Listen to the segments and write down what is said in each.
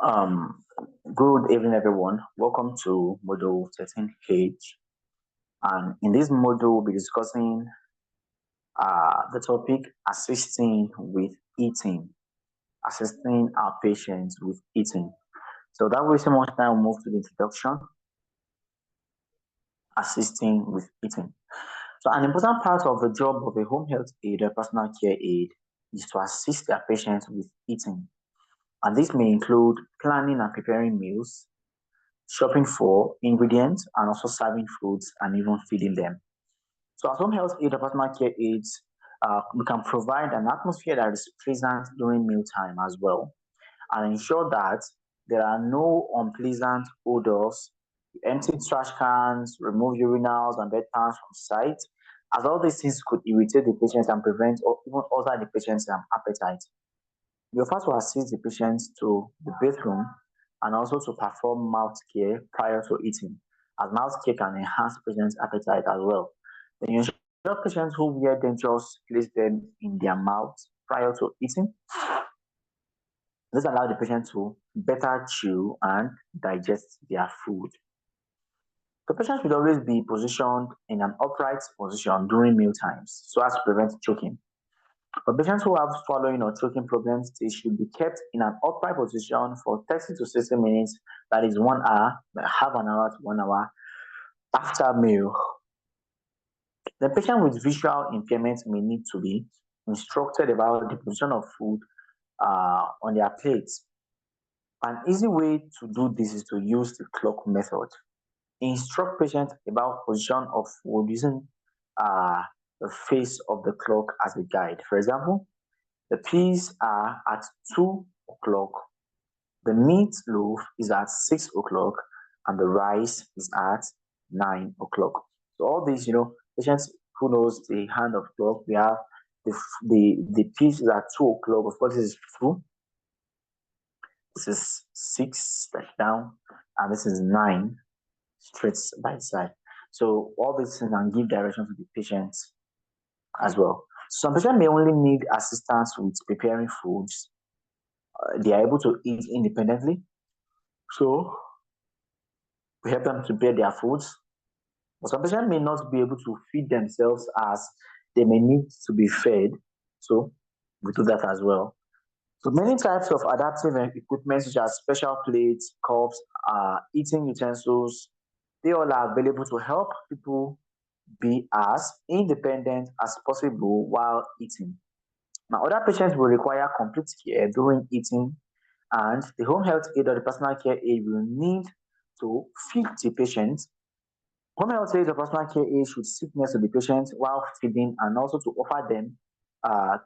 Um, Good evening, everyone. Welcome to Module 13H. And in this module, we'll be discussing the topic assisting our patients with eating. So that wasting much time, we'll move to the introduction, assisting with eating. So an important part of the job of a home health aide or personal care aide is to assist their patients with eating. And this may include planning and preparing meals, shopping for ingredients, and also serving foods and even feeding them. So, as home health aid or personal care aides, we can provide an atmosphere that is pleasant during mealtime as well, and ensure that there are no unpleasant odors, empty trash cans, remove urinals and bedpans from site, as all these things could irritate the patients and prevent or even alter the patient's appetite. We offer to assist the patients to the bathroom and also to perform mouth care prior to eating, as mouth care can enhance patients' appetite as well. Then you ensure patients who wear dentures place them in their mouth prior to eating. This allows the patient to better chew and digest their food. The patient should always be positioned in an upright position during meal times so as to prevent choking. For patients who have swallowing or choking problems, they should be kept in an upright position for 30 to 60 minutes, that is 1 hour, half an hour to 1 hour after meal. The patient with visual impairment may need to be instructed about the position of food on their plates. An easy way to do this is to use the clock method. Instruct patients about position of food using uh, the face of the clock as a guide. For example, the peas are at 2 o'clock, the meat loaf is at 6 o'clock, and the rice is at 9 o'clock. So all these, patients who knows the hand of clock, we have the peas is at 2 o'clock. Of course, this is 2. This is 6 down, and this is 9 straight by side. So all these things can give direction to the patients as well. Some patients may only need assistance with preparing foods. They are able to eat independently. So we help them to prepare their foods. But some patients may not be able to feed themselves as they may need to be fed. So we do that as well. So many types of adaptive equipment such as special plates, cups, eating utensils, they all are available to help people be as independent as possible while eating. Now, other patients will require complete care during eating, and the home health aide or the personal care aide will need to feed the patient. Home health aide or personal care aide should sit next to the patient while feeding and also to offer them uh,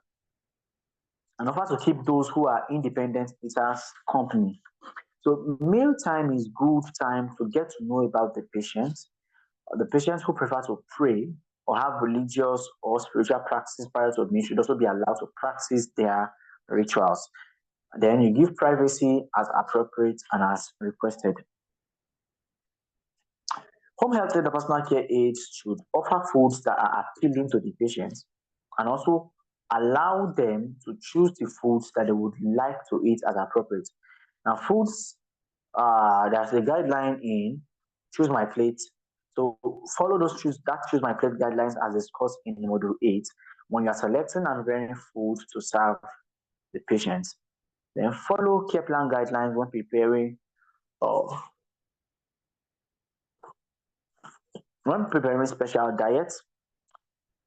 and offer to keep those who are independent eaters company. So meal time is good time to get to know about the patient. The patients who prefer to pray or have religious or spiritual practices prior to meal should also be allowed to practice their rituals. Then you give privacy as appropriate and as requested. Home health aid and personal care aides should offer foods that are appealing to the patients and also allow them to choose the foods that they would like to eat as appropriate. Now, foods, there's a guideline in Choose My Plate. So follow those Choose My Plate guidelines as discussed in Module 8 when you are selecting and preparing food to serve the patients. Then follow care plan guidelines when preparing special diets.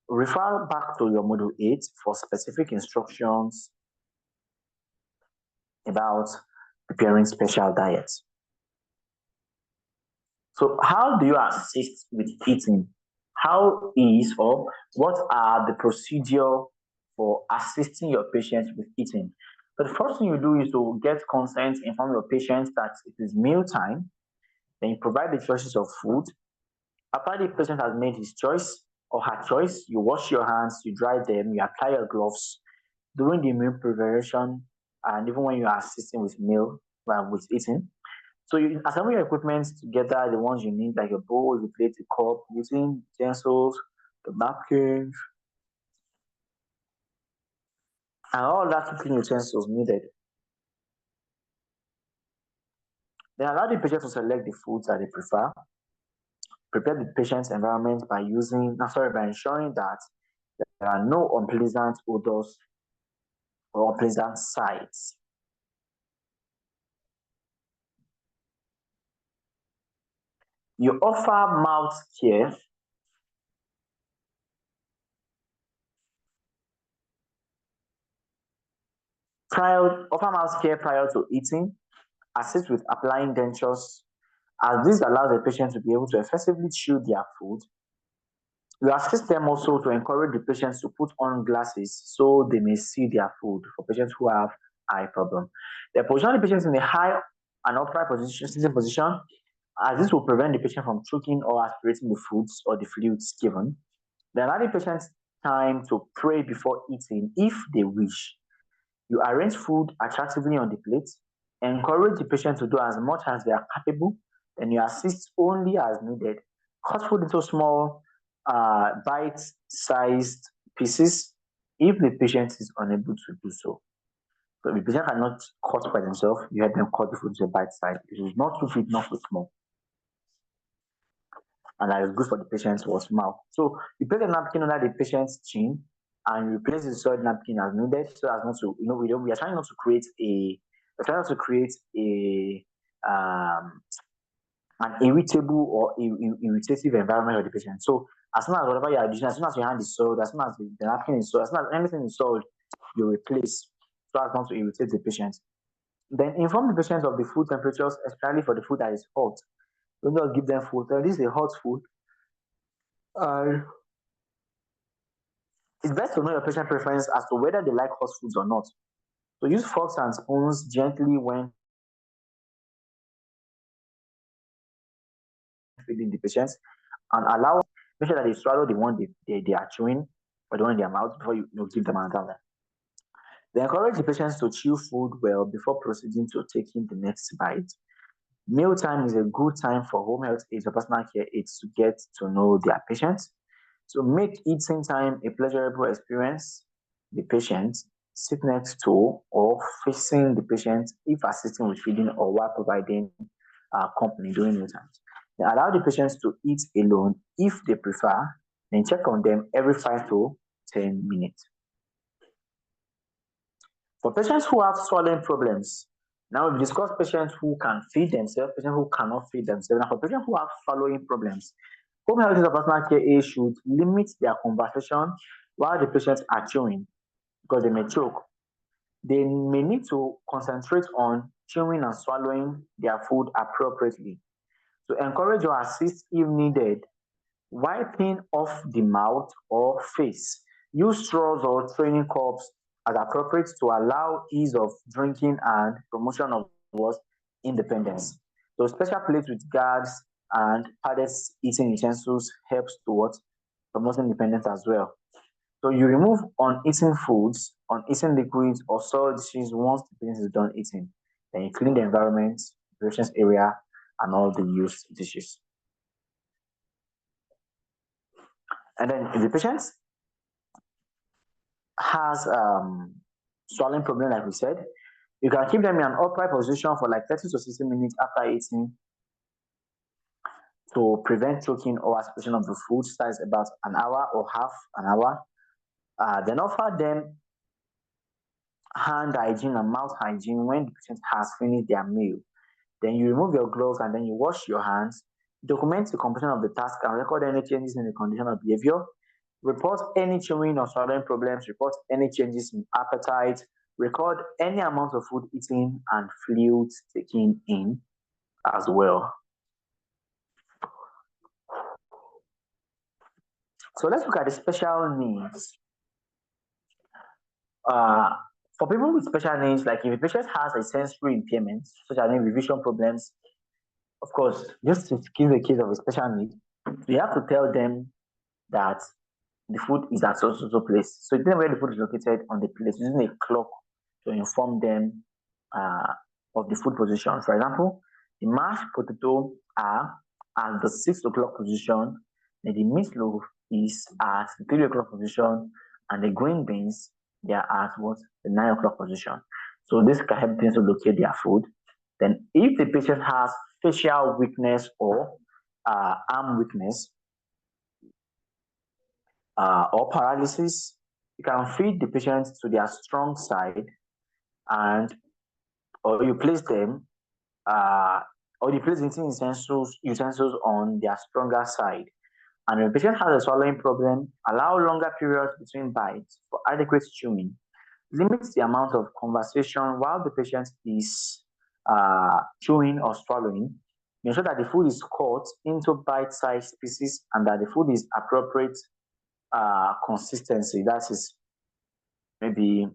Refer back to your Module 8 for specific instructions about preparing special diets. So how do you assist with eating? How is or what are the procedure for assisting your patients with eating? So the first thing you do is to get consent, inform your patients that it is meal time. Then you provide the choices of food. After the patient has made his choice or her choice, you wash your hands, you dry them, you apply your gloves during the meal preparation, and even when you are assisting with with eating. So you assemble your equipment together, the ones you need, like your bowl, the plate, the cup, using utensils, the napkins, and all that cooking utensils needed. Then allow the patient to select the foods that they prefer. Prepare the patient's environment by ensuring that there are no unpleasant odors or unpleasant sights. You offer mouth care prior to eating, assist with applying dentures, as this allows the patient to be able to effectively chew their food. You assist them also to encourage the patients to put on glasses so they may see their food for patients who have eye problem. They position the patients in a high and upright position, sitting position, as this will prevent the patient from choking or aspirating the foods or the fluids given. They allow the patients time to pray before eating if they wish. You arrange food attractively on the plate, encourage the patient to do as much as they are capable, and you assist only as needed. Cut food into small, bite-sized pieces if the patient is unable to do so. So if the patient cannot cut by themselves, you have them cut the food to a bite size. It is not too big, not too small. And that is good for the patient's mouth. So you place the napkin under the patient's chin and you place the soiled napkin as needed so as not to, we are trying not to create a an irritable or irritative environment for the patient. So as soon as whatever you are doing, as soon as your hand is soiled, as soon as the napkin is soiled, as soon as anything is soiled, you replace so as not to irritate the patient. Then inform the patient of the food temperatures, especially for the food that is hot. Don't just give them food. This is a hot food. It's best to know your patient preference as to whether they like hot foods or not. So use forks and spoons gently when feeding the patients and make sure that they swallow the one they are chewing or the one in their mouth before you give them another. They encourage the patients to chew food well before proceeding to taking the next bite. Mealtime is a good time for home health aides or personal care aides to get to know their patients. So make eating time a pleasurable experience. The patient sit next to or facing the patient if assisting with feeding or while providing company during meal times. Then allow the patients to eat alone if they prefer. Then check on them every 5 to 10 minutes. For patients who have swallowing problems, now we've discussed patients who can feed themselves, patients who cannot feed themselves. Now for patients who have swallowing problems, home health and personal care aides should limit their conversation while the patients are chewing because they may choke. They may need to concentrate on chewing and swallowing their food appropriately. So encourage or assist if needed. Wiping off the mouth or face. Use straws or training cups as appropriate to allow ease of drinking and promotion of what independence. So special plates with guards and padded eating utensils helps towards promoting independence as well. So you remove uneaten foods, uneaten liquids, or solid dishes once the patient is done eating. Then you clean the environment, patient's area, and all the used dishes. And then if the patient has swallowing problem, like we said, you can keep them in an upright position for like 30 to 60 minutes after eating to prevent choking or aspiration of the food. Starts about an hour or half an hour. Then offer them hand hygiene and mouth hygiene when the patient has finished their meal. Then you remove your gloves and then you wash your hands. Document the completion of the task and record any changes in the condition of behavior. Report any chewing or swallowing problems. Report any changes in appetite. Record any amount of food eaten and fluids taken in as well. So let's look at the special needs. For people with special needs, like if a patient has a sensory impairment, such as maybe vision problems, of course, just to give a case of a special need, you have to tell them that the food is at so place. So depending where the food is located on the place, using a clock to inform them of the food position. For example, the mashed potato are at the 6 o'clock position, and the meatloaf is at the 3 o'clock position, and the green beans they are at what? The 9 o'clock position. So this can help them to locate their food. Then if the patient has facial weakness or arm weakness or paralysis, you can feed the patient to their strong side, and or you place them uh, or you place eating utensils on their stronger side. And if the patient has a swallowing problem, allow longer periods between bites for adequate chewing. Limit the amount of conversation while the patient is chewing or swallowing. Ensure that the food is cut into bite-sized pieces and that the food is appropriate consistency. That is maybe,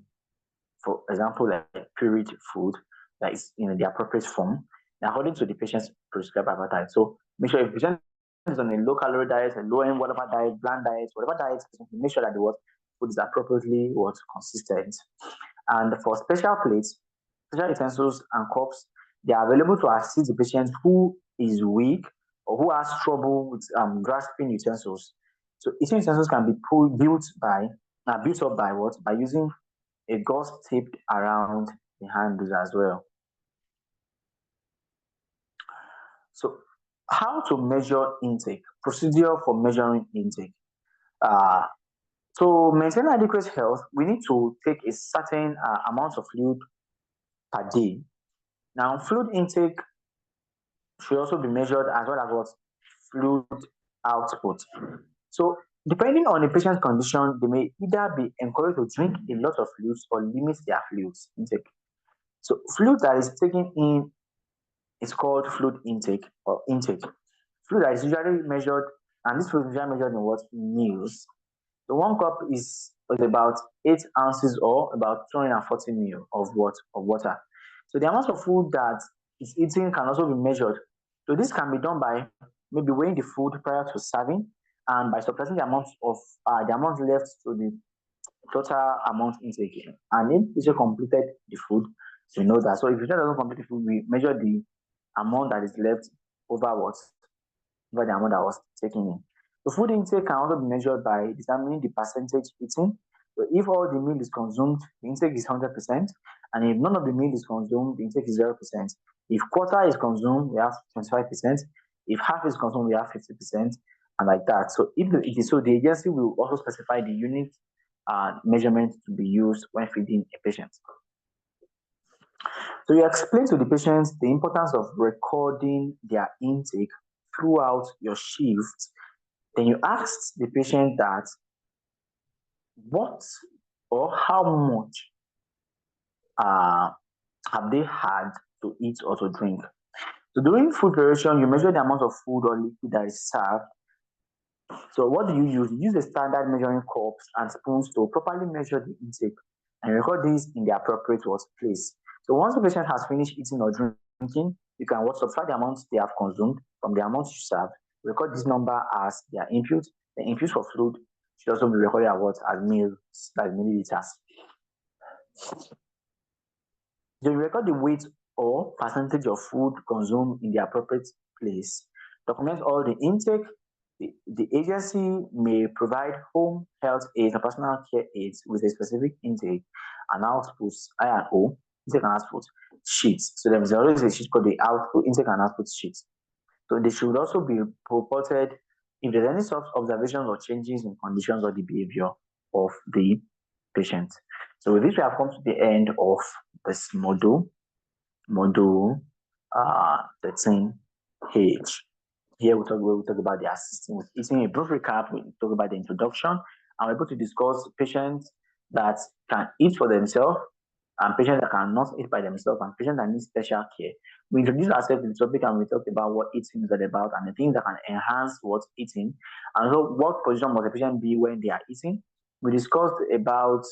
for example, like pureed food that is in the appropriate form according to the patient's prescribed appetite. So make sure if the patient is on a low calorie diet, a low end whatever diet, bland diet, whatever diet, make sure that the food is appropriately consistent. And for special plates, special utensils and cups, they are available to assist the patient who is weak or who has trouble with grasping utensils. So eating utensils can be built up by what? By using a gauze taped around the handles as well. So how to measure intake? Procedure for measuring intake. Uh, to maintain adequate health, we need to take a certain amount of fluid per day. Now, fluid intake should also be measured as well as what? Fluid output. So, depending on the patient's condition, they may either be encouraged to drink a lot of fluids or limit their fluids intake. So, fluid that is taken in is called fluid intake or intake. Fluid that is usually measured, and this fluid is usually measured in what? Mils. The 1 cup is about 8 ounces or about 240 ml of what? Of water. So the amount of food that is eaten can also be measured. So this can be done by maybe weighing the food prior to serving and by subtracting the amount left to the total amount intake. And if you completed the food, we know that. So if you doesn't complete the food, we measure the amount that is left over what? Over the amount that was taken in. The food intake can also be measured by determining the percentage eaten. So if all the meal is consumed, the intake is 100%, and if none of the meal is consumed, the intake is 0%. If quarter is consumed, we have 25%. If half is consumed, we have 50%, and like that. So if it is so, the agency will also specify the unit measurement to be used when feeding a patient. So you explain to the patients the importance of recording their intake throughout your shift. Then you ask the patient that what or how much uh, have they had to eat or to drink. So during food preparation, you measure the amount of food or liquid that is served. So what do you use? You use the standard measuring cups and spoons to properly measure the intake and record these in the appropriate place. So once the patient has finished eating or drinking, you can subtract the amount they have consumed from the amount you served. Record this number as their input. The input for fluid should also be recorded as mils, like milliliters. So you record the weight or percentage of food consumed in the appropriate place. Document all the intake. The agency may provide home health aides and personal care aides with a specific intake and output, I&O, intake and output sheets. So there is always a sheet called the output, intake and output sheet. So they should also be reported if there's any sort of observations or changes in conditions or the behavior of the patient. So with this, we have come to the end of this module 13H. Here we talk about the assisting with eating. A brief recap, we talk about the introduction, and we're able to discuss patients that can eat for themselves and patients that cannot eat by themselves and patients that need special care. We introduced ourselves to the topic and we talked about what eating is all about and the things that can enhance what eating and so what position must the patient be when they are eating. We discussed about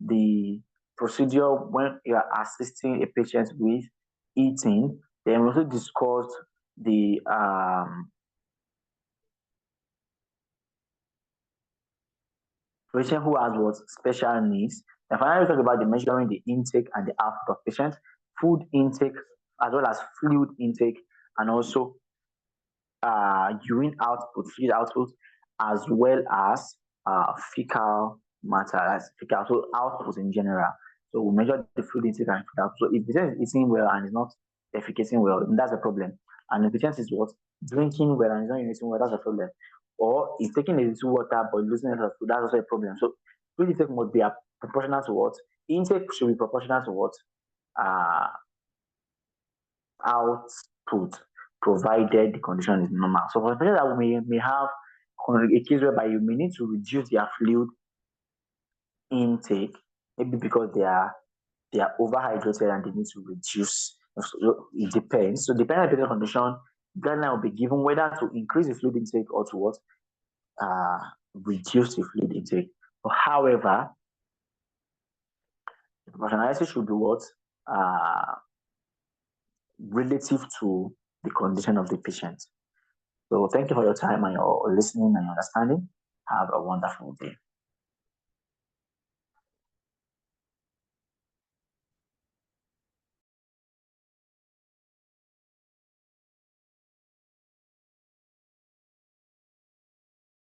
the procedure when you are assisting a patient with eating. Then we also discussed the patient who has what special needs. And finally, we talk about the measuring the intake and the output of patients, food intake as well as fluid intake, and also urine output, fluid output, as well as fecal matter as fecal, so output in general. So we measure the fluid intake and fecal. So if the patient is eating well and is not defecating well, that's a problem. And if the patient is what? Drinking well and is not urinating well, that's a problem. Or is taking a little water but losing a lot of food, that's also a problem. So fluid intake must be proportional to what? Intake should be proportional to what? Uh, output, provided the condition is normal. So for patients that may have a case whereby you may need to reduce their fluid intake, maybe because they are overhydrated and they need to reduce. So it depends. So depending on the condition, guideline will be given whether to increase the fluid intake or to what reduce the fluid intake. But however, the proportionality should be what relative to the condition of the patient. So thank you for your time and your listening and your understanding. Have a wonderful day.